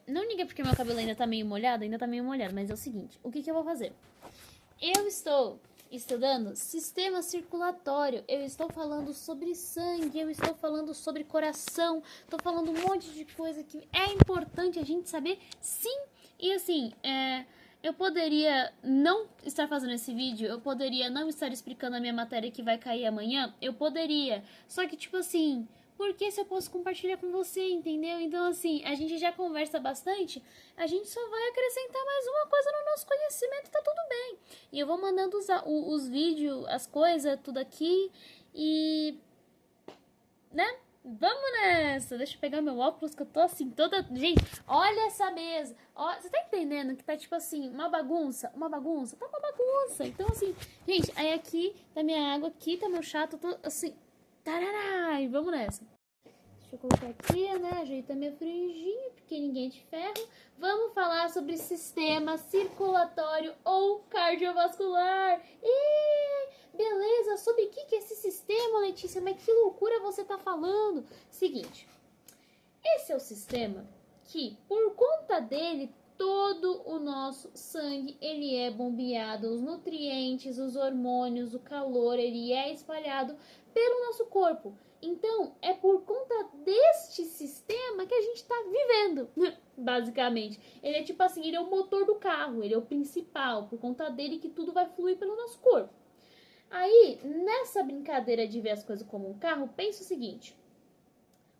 não ninguém porque meu cabelo ainda tá meio molhado, mas é o seguinte, o que que eu vou fazer? Eu estou estudando sistema circulatório, eu estou falando sobre sangue, eu estou falando sobre coração, estou falando um monte de coisa que é importante a gente saber, sim. E assim, eu poderia não estar fazendo esse vídeo, eu poderia não estar explicando a minha matéria que vai cair amanhã, eu poderia, só que tipo assim, porque se eu posso compartilhar com você, entendeu? Então assim, a gente já conversa bastante, a gente só vai acrescentar mais uma coisa no nosso conhecimento, tá tudo bem. E eu vou mandando os vídeos, as coisas, tudo aqui. E. Né? Vamos nessa! Deixa eu pegar meu óculos que eu tô assim toda. Gente, olha essa mesa! Ó, você tá entendendo que tá tipo assim, uma bagunça? Uma bagunça? Tá uma bagunça! Então assim, gente, aí aqui tá minha água, aqui tá meu chato, eu tô assim. Tarará! E vamos nessa! Deixa eu colocar aqui, né? Ajeitar minha franjinha, porque ninguém é de ferro. Vamos falar sobre sistema circulatório ou cardiovascular. Beleza, sobre o que é esse sistema, Letícia? Mas que loucura você tá falando? Seguinte, esse é o sistema que, por conta dele, todo o nosso sangue, ele é bombeado, os nutrientes, os hormônios, o calor, ele é espalhado pelo nosso corpo. Então, é por conta deste sistema que a gente tá vivendo, basicamente. Ele é tipo assim, ele é o motor do carro, ele é o principal, por conta dele que tudo vai fluir pelo nosso corpo. Aí, nessa brincadeira de ver as coisas como um carro, pensa o seguinte.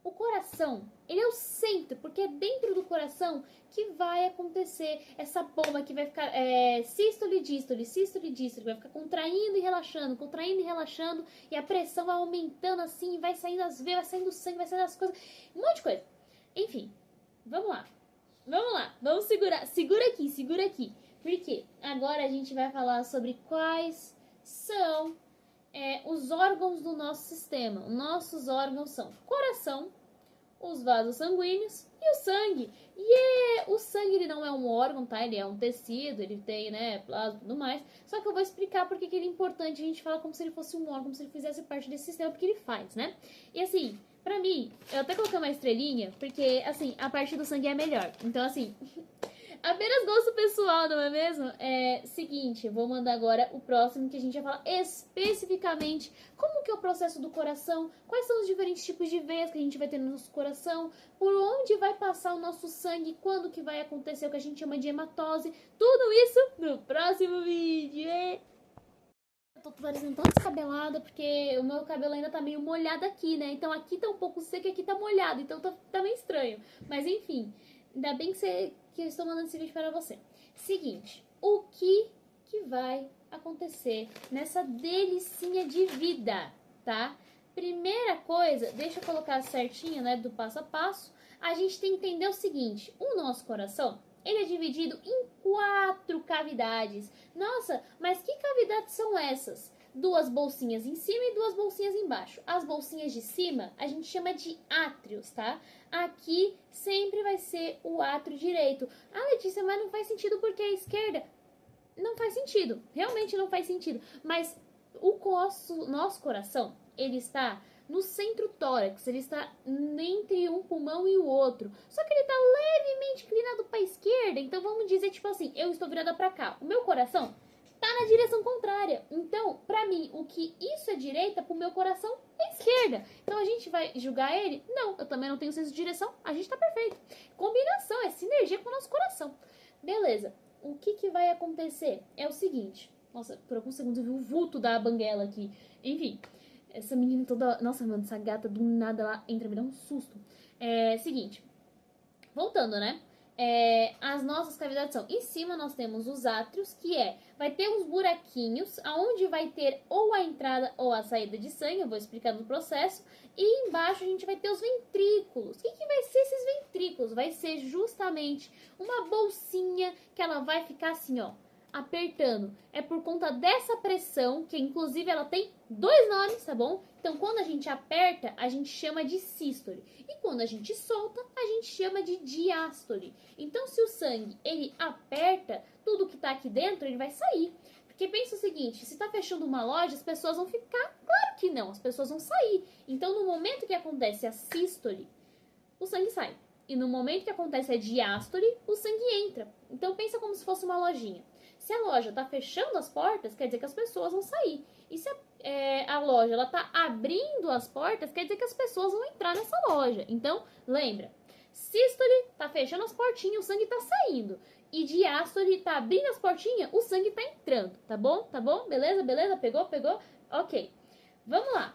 O coração, ele é o centro, porque é dentro do coração que vai acontecer essa bomba que vai ficar sístole, dístole, vai ficar contraindo e relaxando, e a pressão vai aumentando assim, vai saindo as veias, vai saindo o sangue, vai saindo as coisas, um monte de coisa. Enfim, vamos lá, vamos segura aqui, porque agora a gente vai falar sobre quais são os órgãos do nosso sistema. Nossos órgãos são coração, os vasos sanguíneos e o sangue. O sangue ele não é um órgão, tá? Ele é um tecido, ele tem, né, plasma e tudo mais. Só que eu vou explicar porque que ele é importante a gente falar como se ele fosse um órgão, como se ele fizesse parte desse sistema, porque ele faz, né? E assim, pra mim, eu até coloquei uma estrelinha, porque, assim, a parte do sangue é melhor. Então, assim... apenas gosto pessoal, não é mesmo? Seguinte, vou mandar agora o próximo que a gente vai falar especificamente como que é o processo do coração, quais são os diferentes tipos de veias que a gente vai ter no nosso coração, por onde vai passar o nosso sangue, quando que vai acontecer o que a gente chama de hematose, tudo isso no próximo vídeo. Eu tô parecendo tão descabelada porque o meu cabelo ainda tá meio molhado aqui, né? Então aqui tá um pouco seco e aqui tá molhado, então tá meio estranho. Mas enfim, ainda bem que eu estou mandando esse vídeo para você. Seguinte, o que vai acontecer nessa delicinha de vida, tá? Primeira coisa, deixa eu colocar certinho, né, do passo a passo. A gente tem que entender o seguinte, o nosso coração, ele é dividido em 4 cavidades. Nossa, mas que cavidades são essas? 2 bolsinhas em cima e 2 bolsinhas embaixo. As bolsinhas de cima a gente chama de átrios, tá? Aqui sempre vai ser o átrio direito. Ah, Letícia, mas não faz sentido porque a esquerda... Não faz sentido, realmente não faz sentido. Mas o nosso coração, ele está no centro tórax, ele está entre um pulmão e o outro. Só que ele está levemente inclinado para a esquerda, então vamos dizer tipo assim, eu estou virada para cá. O meu coração tá na direção contrária. Então, para mim, o que isso é direita, pro meu coração é esquerda. Então a gente vai julgar ele? Não, eu também não tenho senso de direção, a gente tá perfeito. Combinação, é sinergia com o nosso coração. Beleza. O que vai acontecer? É o seguinte. Nossa, por alguns segundos eu vi o vulto da banguela aqui. Enfim, essa menina toda... Nossa, mano, essa gata do nada lá entra, me dá um susto. Seguinte. Voltando, né? As nossas cavidades são... Em cima nós temos os átrios, que vai ter uns buraquinhos, aonde vai ter ou a entrada ou a saída de sangue, eu vou explicar no processo. E embaixo a gente vai ter os ventrículos. O que vai ser esses ventrículos? Vai ser justamente uma bolsinha que ela vai ficar assim, ó, apertando. É por conta dessa pressão, que inclusive ela tem 2 nomes, tá bom? Então, quando a gente aperta, a gente chama de sístole. E quando a gente solta, a gente chama de diástole. Então, se o sangue, ele aperta, tudo que tá aqui dentro, ele vai sair. Porque pensa o seguinte, se tá fechando uma loja, as pessoas vão ficar... Claro que não, as pessoas vão sair. Então, no momento que acontece a sístole, o sangue sai. E no momento que acontece a diástole, o sangue entra. Então pensa como se fosse uma lojinha. Se a loja está fechando as portas, quer dizer que as pessoas vão sair. E se a loja está abrindo as portas, quer dizer que as pessoas vão entrar nessa loja. Então, lembra, sístole está fechando as portinhas, o sangue está saindo. E diástole está abrindo as portinhas, o sangue está entrando. Tá bom? Tá bom? Beleza? Beleza? Pegou? Pegou? Ok. Vamos lá.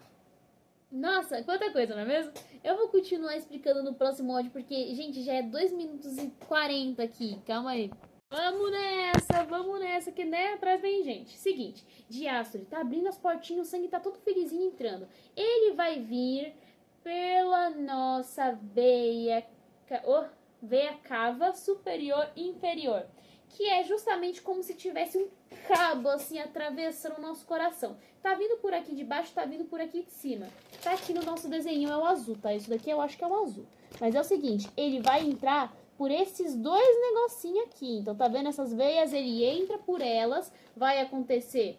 Nossa, quanta coisa, não é mesmo? Eu vou continuar explicando no próximo áudio, porque, gente, já é 2 minutos e 40 aqui. Calma aí. Vamos nessa, que né, atrás vem gente. Seguinte, diástole, tá abrindo as portinhas, o sangue tá todo felizinho entrando. Ele vai vir pela nossa veia cava superior e inferior, que é justamente como se tivesse um cabo assim atravessando o nosso coração. Tá vindo por aqui de baixo, tá vindo por aqui de cima. Tá aqui no nosso desenho, é o azul, tá? Isso daqui eu acho que é o azul. Mas é o seguinte, ele vai entrar por esses 2 negocinhos aqui. Então, tá vendo essas veias? Ele entra por elas, vai acontecer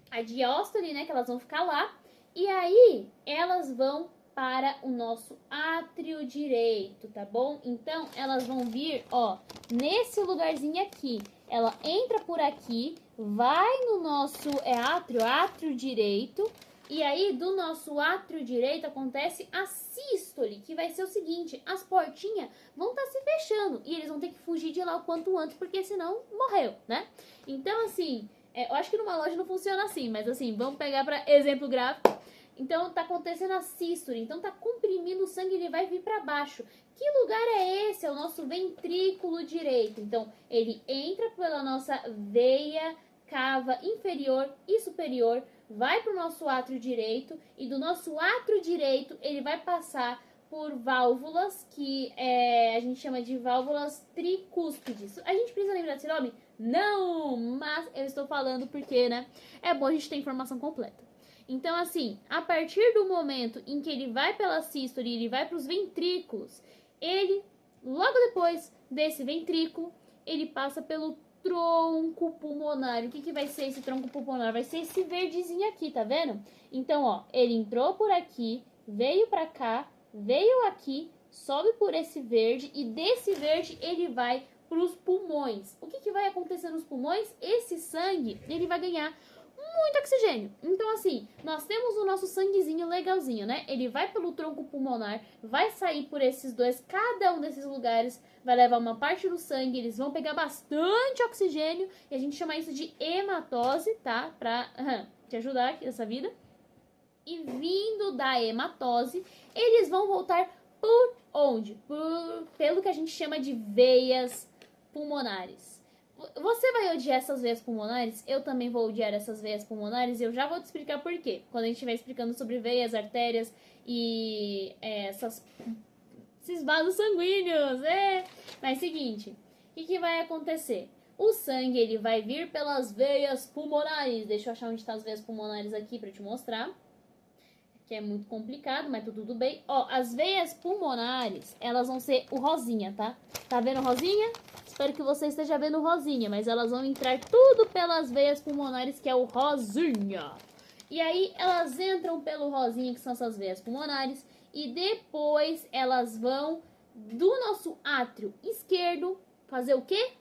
a diástole, né? Que elas vão ficar lá. E aí, elas vão para o nosso átrio direito, tá bom? Então, elas vão vir, ó, nesse lugarzinho aqui. Ela entra por aqui, vai no nosso átrio direito. E aí, do nosso átrio direito, acontece a sístole, que vai ser o seguinte, as portinhas vão estar se fechando e eles vão ter que fugir de lá o quanto antes, porque senão morreu, né? Então, assim, eu acho que numa loja não funciona assim, mas assim, vamos pegar para exemplo gráfico. Então, tá acontecendo a sístole, então tá comprimindo o sangue, ele vai vir para baixo. Que lugar é esse? É o nosso ventrículo direito. Então, ele entra pela nossa veia cava inferior e superior, vai para o nosso átrio direito e do nosso átrio direito ele vai passar por válvulas que a gente chama de válvulas tricúspides. A gente precisa lembrar desse nome? Não, mas eu estou falando porque, né, é bom a gente ter informação completa. Então, assim, a partir do momento em que ele vai pela sístole e ele vai para os ventrículos, ele, logo depois desse ventrículo, ele passa pelo tronco pulmonar. O que vai ser esse tronco pulmonar? Vai ser esse verdezinho aqui, tá vendo? Então, ó, ele entrou por aqui, veio pra cá, veio aqui, sobe por esse verde e desse verde ele vai pros pulmões. O que vai acontecer nos pulmões? Esse sangue, ele vai ganhar muito oxigênio. Então, assim, nós temos o nosso sanguezinho legalzinho, né? Ele vai pelo tronco pulmonar, vai sair por esses 2, cada um desses lugares vai levar uma parte do sangue, eles vão pegar bastante oxigênio e a gente chama isso de hematose, tá? Pra te ajudar aqui nessa vida. E vindo da hematose, eles vão voltar por onde? Pelo que a gente chama de veias pulmonares. Você vai odiar essas veias pulmonares? Eu também vou odiar essas veias pulmonares e eu já vou te explicar por quê. Quando a gente estiver explicando sobre veias, artérias e esses vasos sanguíneos. Mas seguinte, o que vai acontecer? O sangue ele vai vir pelas veias pulmonares. Deixa eu achar onde estão as veias pulmonares aqui para te mostrar. Que é muito complicado, mas tudo bem. Ó, as veias pulmonares, elas vão ser o rosinha, tá? Tá vendo rosinha? Espero que você esteja vendo rosinha, mas elas vão entrar tudo pelas veias pulmonares, que é o rosinha. E aí, elas entram pelo rosinha, que são essas veias pulmonares, e depois elas vão do nosso átrio esquerdo fazer o quê?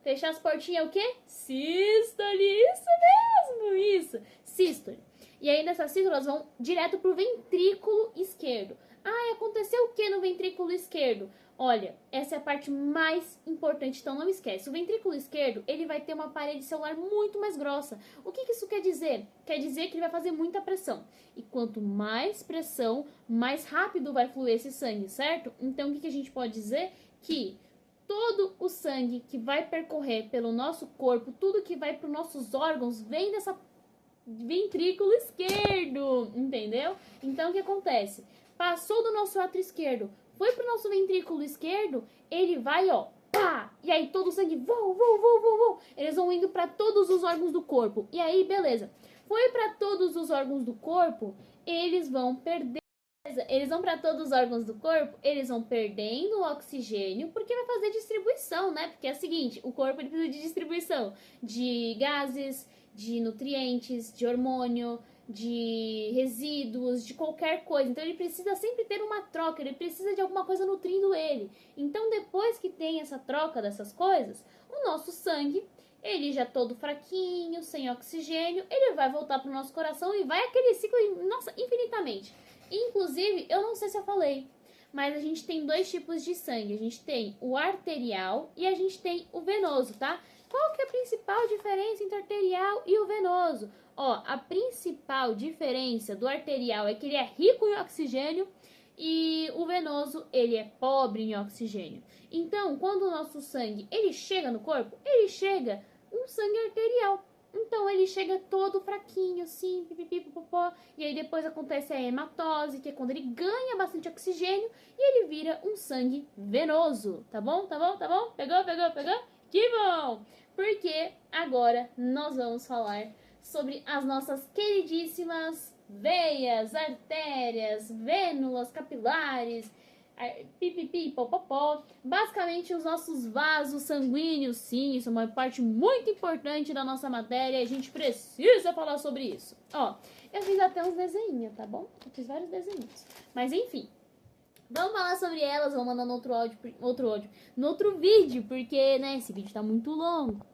Fechar as portinhas, o quê? Sístole, isso mesmo, isso. Sístole. E aí, nessas sístoles, elas vão direto pro ventrículo esquerdo. Ah, aconteceu o que no ventrículo esquerdo? Olha, essa é a parte mais importante, então não esquece. O ventrículo esquerdo, ele vai ter uma parede celular muito mais grossa. O que isso quer dizer? Quer dizer que ele vai fazer muita pressão. E quanto mais pressão, mais rápido vai fluir esse sangue, certo? Então, o que a gente pode dizer? Que todo o sangue que vai percorrer pelo nosso corpo, tudo que vai para os nossos órgãos, vem dessa ventrículo esquerdo, entendeu? Então, o que acontece? Passou do nosso átrio esquerdo, foi pro nosso ventrículo esquerdo, ele vai, ó, pá! E aí todo o sangue, eles vão indo para todos os órgãos do corpo. E aí, beleza. Foi para todos os órgãos do corpo, eles vão perder. Eles vão para todos os órgãos do corpo, eles vão perdendo o oxigênio, porque vai fazer distribuição, né? Porque é o seguinte, o corpo ele precisa de distribuição de gases, de nutrientes, de hormônio, de resíduos, de qualquer coisa. Então ele precisa sempre ter uma troca, ele precisa de alguma coisa nutrindo ele. Então depois que tem essa troca dessas coisas, o nosso sangue, ele já todo fraquinho, sem oxigênio, ele vai voltar pro nosso coração e vai aquele ciclo, nossa, infinitamente. Inclusive, eu não sei se eu falei, mas a gente tem dois tipos de sangue. A gente tem o arterial e a gente tem o venoso, tá? Qual que é a principal diferença entre o arterial e o venoso? Ó, a principal diferença do arterial é que ele é rico em oxigênio e o venoso, ele é pobre em oxigênio. Então, quando o nosso sangue, ele chega no corpo, ele chega um sangue arterial. Então, ele chega todo fraquinho, assim, pipipipopó, e aí depois acontece a hematose, que é quando ele ganha bastante oxigênio e ele vira um sangue venoso. Tá bom? Tá bom? Tá bom? Pegou? Pegou? Pegou? Que bom! Porque agora nós vamos falar sobre as nossas queridíssimas veias, artérias, vênulas capilares, pipipi, popopó. Basicamente os nossos vasos sanguíneos, sim, isso é uma parte muito importante da nossa matéria e a gente precisa falar sobre isso. Ó, eu fiz até uns desenhos, tá bom? Eu fiz vários desenhos. Mas enfim, vamos falar sobre elas, vou mandar no outro vídeo, porque, né, esse vídeo tá muito longo.